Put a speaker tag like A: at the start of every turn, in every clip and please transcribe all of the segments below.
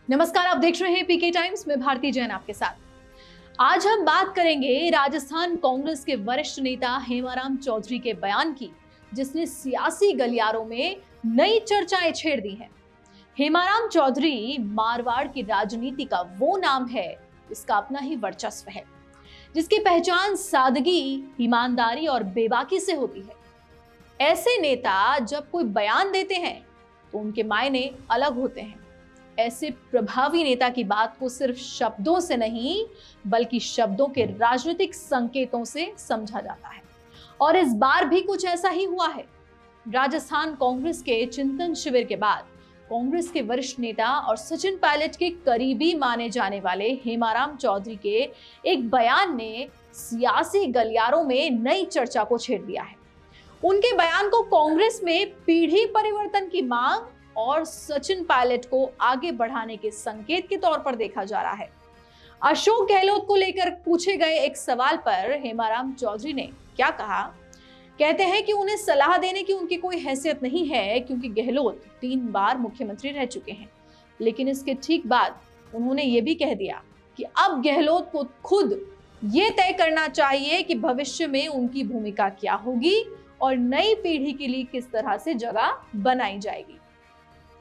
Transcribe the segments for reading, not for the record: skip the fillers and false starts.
A: नमस्कार, आप देख रहे हैं पीके टाइम्स में भारती जैन आपके साथ। आज हम बात करेंगे राजस्थान कांग्रेस के वरिष्ठ नेता हेमाराम चौधरी के बयान की, जिसने सियासी गलियारों में नई चर्चाएं छेड़ दी हैं। हेमाराम चौधरी मारवाड़ की राजनीति का वो नाम है जिसका अपना ही वर्चस्व है, जिसकी पहचान सादगी, ईमानदारी और बेबाकी से होती है। ऐसे नेता जब कोई बयान देते हैं तो उनके मायने अलग होते हैं। ऐसे प्रभावी नेता की बात को सिर्फ शब्दों से नहीं, बल्कि शब्दों के राजनीतिक संकेतों से समझा जाता है, और इस बार भी कुछ ऐसा ही हुआ है। राजस्थान कांग्रेस के चिंतन शिविर के बाद कांग्रेस के वरिष्ठ नेता और सचिन पायलट के करीबी माने जाने वाले हेमाराम चौधरी के एक बयान ने सियासी गलियारों में नई चर्चा को छेड़ दिया है। उनके बयान को कांग्रेस में पीढ़ी परिवर्तन की मांग और सचिन पायलट को आगे बढ़ाने के संकेत के तौर पर देखा जा रहा है। अशोक गहलोत को लेकर पूछे गए एक सवाल पर हेमाराम चौधरी ने क्या कहा? कहते हैं कि उन्हें सलाह देने की उनकी कोई हैसियत नहीं है, क्योंकि गहलोत 3 बार मुख्यमंत्री रह चुके हैं। लेकिन इसके ठीक बाद उन्होंने ये भी कह दिया कि अब गहलोत को खुद ये तय करना चाहिए कि भविष्य में उनकी भूमिका क्या होगी और नई पीढ़ी के लिए किस तरह से जगह बनाई जाएगी।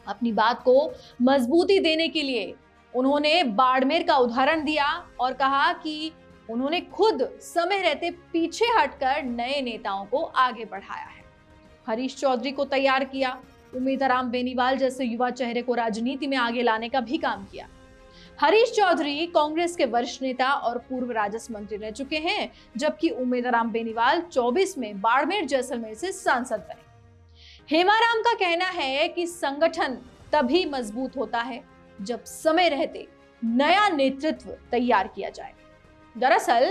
A: अपनी बात को मजबूती देने के लिए उन्होंने बाड़मेर का उदाहरण दिया और कहा कि उन्होंने खुद समय रहते पीछे हटकर नए नेताओं को आगे बढ़ाया है। हरीश चौधरी को तैयार किया, उमेदराम बेनीवाल जैसे युवा चेहरे को राजनीति में आगे लाने का भी काम किया। हरीश चौधरी कांग्रेस के वरिष्ठ नेता और पूर्व राजस्व मंत्री रह चुके हैं, जबकि उमेदराम बेनीवाल 24 में बाड़मेर जैसलमेर से सांसद बने। हेमाराम का कहना है कि संगठन तभी मजबूत होता है जब समय रहते नया नेतृत्व तैयार किया जाए। दरअसल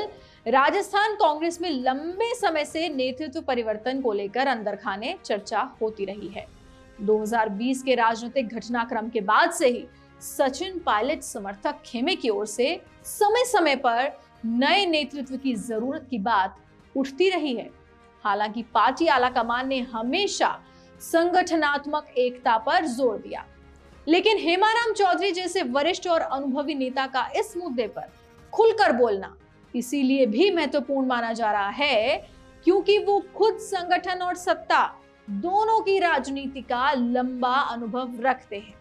A: राजस्थान कांग्रेस में लंबे समय से नेतृत्व परिवर्तन को लेकर अंदर खाने चर्चा होती रही है। 2020 के राजनीतिक घटनाक्रम के बाद से ही सचिन पायलट समर्थक खेमे की ओर से समय समय पर नए नेतृत्व की जरूरत की बात उठती रही है। हालांकि पार्टी आलाकमान ने हमेशा संगठनात्मक एकता पर जोर दिया, लेकिन हेमाराम चौधरी जैसे वरिष्ठ और अनुभवी नेता का इस मुद्दे पर खुलकर बोलना इसीलिए भी महत्वपूर्ण माना जा रहा है क्योंकि वो खुद संगठन और सत्ता दोनों की राजनीति का लंबा अनुभव रखते हैं।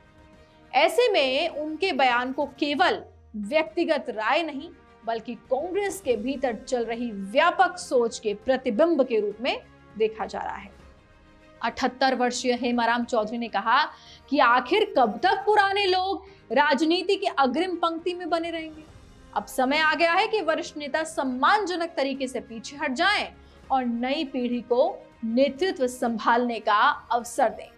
A: ऐसे में उनके बयान को केवल व्यक्तिगत राय नहीं, बल्कि कांग्रेस के भीतर चल रही व्यापक सोच के प्रतिबिंब के रूप में देखा जा रहा है। 78 वर्षीय हेमाराम चौधरी ने कहा कि आखिर कब तक पुराने लोग राजनीति की अग्रिम पंक्ति में बने रहेंगे। अब समय आ गया है कि वरिष्ठ नेता सम्मानजनक तरीके से पीछे हट जाएं और नई पीढ़ी को नेतृत्व संभालने का अवसर दें।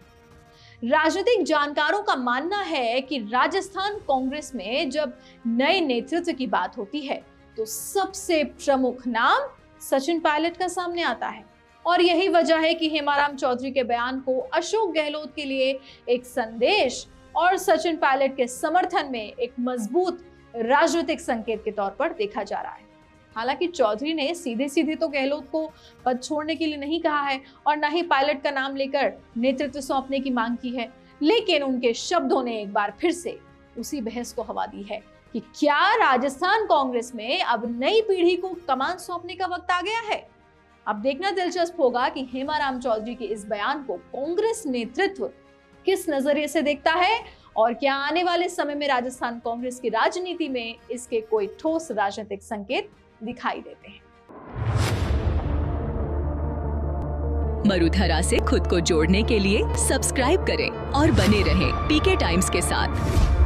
A: राजनीतिक जानकारों का मानना है कि राजस्थान कांग्रेस में जब नए नेतृत्व की बात होती है तो सबसे प्रमुख नाम सचिन पायलट का सामने आता है, और यही वजह है कि हेमाराम चौधरी के बयान को अशोक गहलोत के लिए एक संदेश और सचिन पायलट के समर्थन में एक मजबूत राजनीतिक संकेत के तौर पर देखा जा रहा है। हालांकि चौधरी ने सीधे सीधे तो गहलोत को पद छोड़ने के लिए नहीं कहा है और न ही पायलट का नाम लेकर नेतृत्व सौंपने की मांग की है, लेकिन उनके शब्दों ने एक बार फिर से उसी बहस को हवा दी है कि क्या राजस्थान कांग्रेस में अब नई पीढ़ी को कमान सौंपने का वक्त आ गया है। अब देखना दिलचस्प होगा कि हेमाराम चौधरी के इस बयान को कांग्रेस नेतृत्व किस नजरिए से देखता है और क्या आने वाले समय में राजस्थान कांग्रेस की राजनीति में इसके कोई ठोस राजनीतिक संकेत दिखाई देते हैं।
B: मरुधरा से खुद को जोड़ने के लिए सब्सक्राइब करें और बने रहें पीके टाइम्स के साथ।